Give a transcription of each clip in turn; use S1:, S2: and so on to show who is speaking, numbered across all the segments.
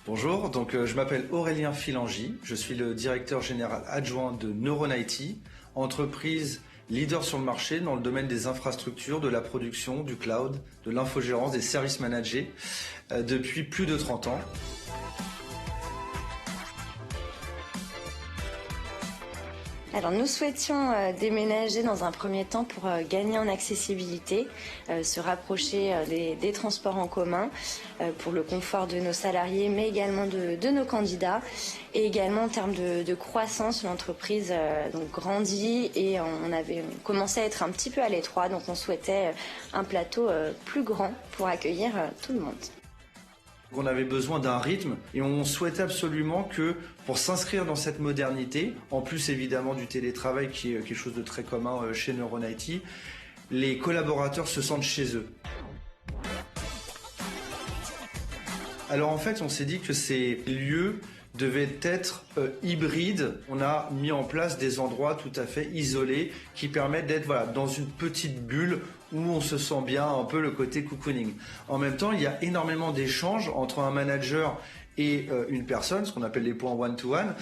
S1: Bonjour, je m'appelle Aurélien Filangy, je suis le directeur général adjoint de Neuron IT, entreprise leader sur le marché dans le domaine des infrastructures, de la production, du cloud, de l'infogérance, des services managés depuis plus de 30 ans.
S2: Alors nous souhaitions déménager dans un premier temps pour gagner en accessibilité, se rapprocher des transports en commun pour le confort de nos salariés mais également de nos candidats, et également en termes de croissance. L'entreprise donc grandit et on commençait à être un petit peu à l'étroit, donc on souhaitait un plateau plus grand pour accueillir tout le monde.
S1: On avait besoin d'un rythme et on souhaitait absolument que pour s'inscrire dans cette modernité, en plus évidemment du télétravail qui est quelque chose de très commun chez Neuron IT, les collaborateurs se sentent chez eux. Alors en fait, on s'est dit que ces lieux devaient être hybrides. On a mis en place des endroits tout à fait isolés qui permettent d'être dans une petite bulle où on se sent bien, un peu le côté cocooning. En même temps, il y a énormément d'échanges entre un manager et une personne, ce qu'on appelle les points one-to-one,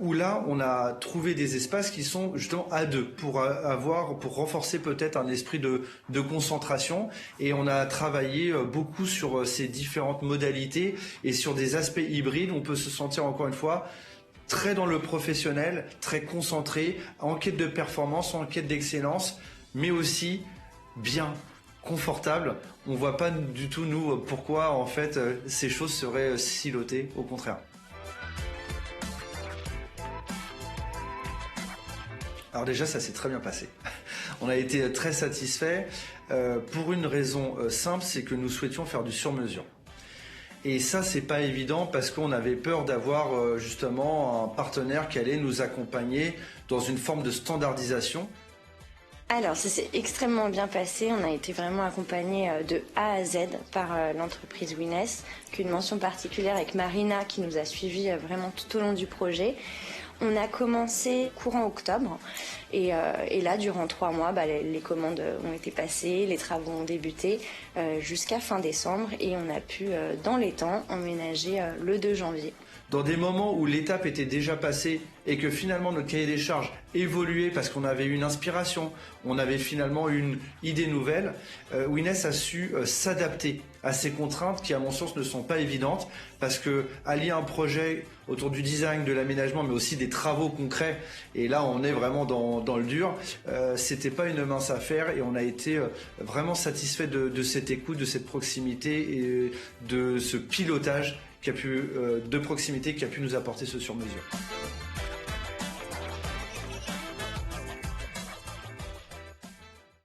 S1: où là, on a trouvé des espaces qui sont justement à deux pour renforcer peut-être un esprit de concentration. Et on a travaillé beaucoup sur ces différentes modalités et sur des aspects hybrides. On peut se sentir encore une fois très dans le professionnel, très concentré, en quête de performance, en quête d'excellence, mais aussi bien confortable. On voit pas du tout nous pourquoi en fait ces choses seraient silotées, au contraire. Alors déjà ça s'est très bien passé. On a été très satisfaits pour une raison simple, c'est que nous souhaitions faire du sur-mesure. Et ça, c'est pas évident parce qu'on avait peur d'avoir justement un partenaire qui allait nous accompagner dans une forme de standardisation.
S2: Alors, ça s'est extrêmement bien passé. On a été vraiment accompagnés de A à Z par l'entreprise Wines, qu'une mention particulière avec Marina qui nous a suivis vraiment tout au long du projet. On a commencé courant octobre et là, durant 3 mois, les commandes ont été passées, les travaux ont débuté jusqu'à fin décembre et on a pu, dans les temps, emménager le 2 janvier.
S1: Dans des moments où l'étape était déjà passée et que finalement notre cahier des charges évoluait parce qu'on avait une inspiration, on avait finalement une idée nouvelle, Wines a su s'adapter à ces contraintes qui à mon sens ne sont pas évidentes parce que allier un projet autour du design, de l'aménagement mais aussi des travaux concrets, et là on est vraiment dans le dur, c'était pas une mince affaire et on a été vraiment satisfait de cette écoute, de cette proximité et de ce pilotage de proximité qui a pu nous apporter ce sur-mesure.